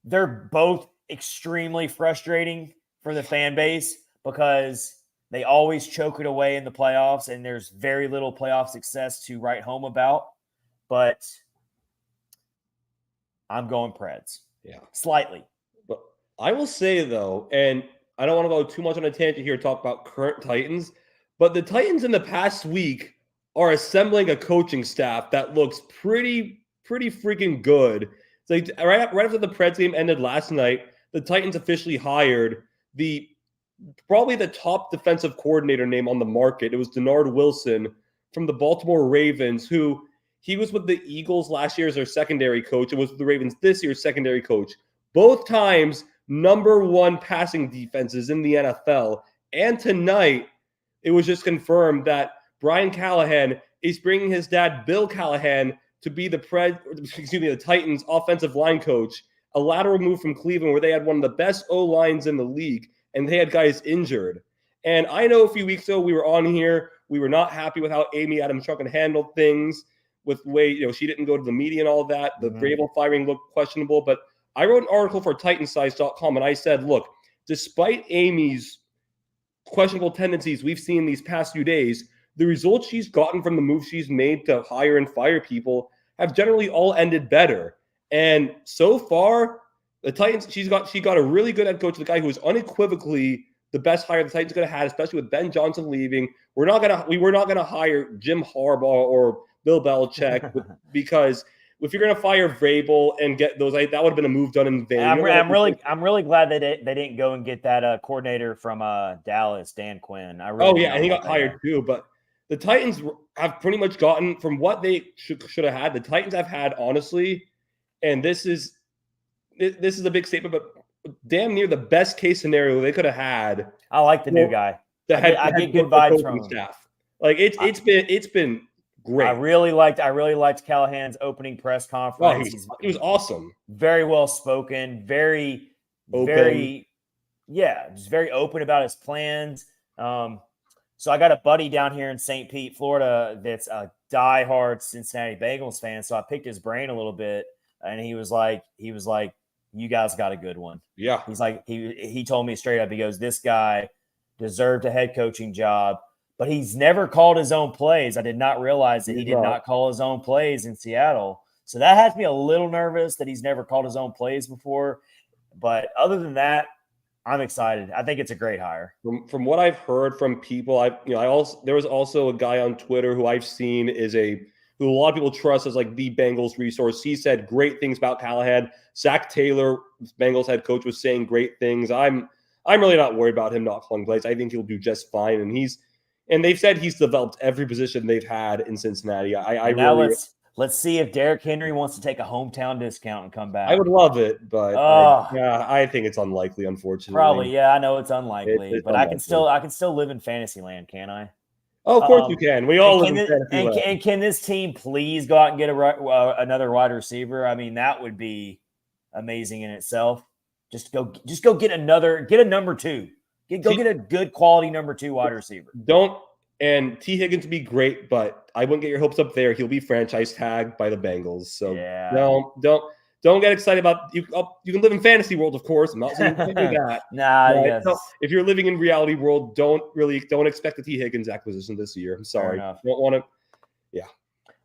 they're both extremely frustrating for the fan base because they always choke it away in the playoffs and there's very little playoff success to write home about. But I'm going Preds. Yeah. Slightly. But I will say, though, and I don't want to go too much on a tangent here, talk about current Titans, but the Titans in the past week are assembling a coaching staff that looks pretty freaking good. It's like right after the Preds game ended last night, the Titans officially hired probably the top defensive coordinator name on the market. It was Denard Wilson from the Baltimore Ravens, who he was with the Eagles last year as their secondary coach. It was with the Ravens this year's secondary coach. Both times, #1 passing defenses in the NFL. And tonight, it was just confirmed that Brian Callahan is bringing his dad, Bill Callahan, to be the Titans offensive line coach, a lateral move from Cleveland where they had one of the best O-lines in the league, and they had guys injured. And I know a few weeks ago we were on here. We were not happy with how Amy Adams-Strunk handled things, with the way she didn't go to the media and all that. The Vrabel firing looked questionable. But I wrote an article for Titansize.com, and I said, look, despite Amy's questionable tendencies we've seen these past few days, the results she's gotten from the moves she's made to hire and fire people have generally all ended better. And so far, the Titans, she got a really good head coach, the guy who was unequivocally the best hire the Titans could have had, especially with Ben Johnson leaving. We were not gonna hire Jim Harbaugh or Bill Belichick because if you're gonna fire Vrabel and get those, that would have been a move done in vain. I'm really glad they didn't go and get that coordinator from Dallas, Dan Quinn. And he got hired too. But the Titans have pretty much gotten from what they should have had. The Titans have had, honestly, and this is a big statement, but damn near the best case scenario they could have had. I like the new guy. I get good vibes from him. Staff. Like it's been great. I really liked Callahan's opening press conference. It was awesome. Very well spoken. Very open. Just very open about his plans. So I got a buddy down here in St. Pete, Florida, that's a diehard Cincinnati Bengals fan. So I picked his brain a little bit, and he was like, "You guys got a good one." Yeah. He's like, he told me straight up. He goes, "This guy deserved a head coaching job, but he's never called his own plays." I did not realize that he did not call his own plays in Seattle. So that has me a little nervous that he's never called his own plays before. But other than that, I'm excited. I think it's a great hire. From what I've heard from people, there was also a guy on Twitter who I've seen who a lot of people trust as like the Bengals resource. He said great things about Callahan. Zach Taylor, Bengals head coach, was saying great things. I'm really not worried about him not calling plays. I think he'll do just fine. And they've said he's developed every position they've had in Cincinnati. Let's see if Derrick Henry wants to take a hometown discount and come back. I would love it, but I think it's unlikely, unfortunately. Probably, yeah. I know it's unlikely, It's but unlikely. I can still live in fantasy land, can't I? Oh, of course you can. We all live in fantasy land. And can this team please go out and get another wide receiver? I mean, that would be amazing in itself. Just go get a number 2. Go get a good quality number 2 wide receiver. And T. Higgins would be great, but I wouldn't get your hopes up there. He'll be franchise tagged by the Bengals. So don't get excited about you. You can live in fantasy world, of course. I'm not saying you can do that. Yes. No, if you're living in reality world, don't expect the T. Higgins acquisition this year. I'm sorry. Don't want to. Yeah.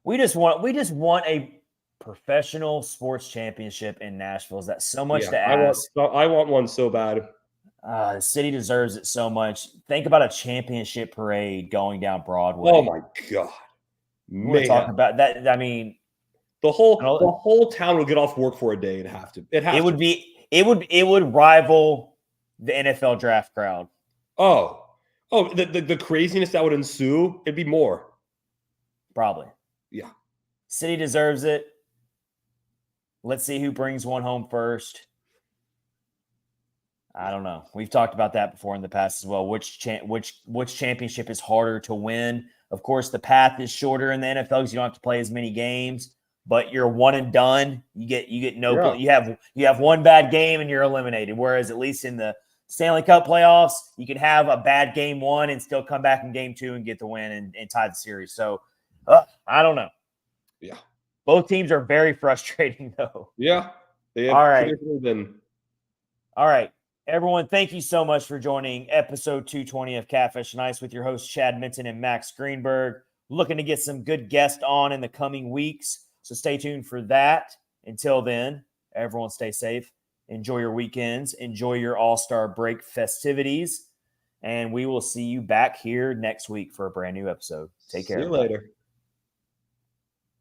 We just want a professional sports championship in Nashville. Is that so much to ask? I want one so bad. The city deserves it so much. Think about a championship parade going down Broadway. Oh my God! We're talking about that. I mean, the whole town would get off work for a day and have to. It would rival the NFL draft crowd. The craziness that would ensue. It'd be more. Probably. Yeah. City deserves it. Let's see who brings one home first. I don't know. We've talked about that before in the past as well. Which championship is harder to win? Of course, the path is shorter in the NFL because you don't have to play as many games. But you're one and done. You get no. Yeah. You have one bad game and you're eliminated. Whereas at least in the Stanley Cup playoffs, you can have a bad game 1 and still come back in game 2 and get the win and tie the series. So I don't know. Yeah, both teams are very frustrating though. Yeah, they have. All right. Everyone, thank you so much for joining episode 220 of Catfish and Ice with your hosts, Chad Minton and Max Greenberg. Looking to get some good guests on in the coming weeks, so stay tuned for that. Until then, everyone stay safe. Enjoy your weekends. Enjoy your All-Star break festivities. And we will see you back here next week for a brand new episode. Take care. See you later.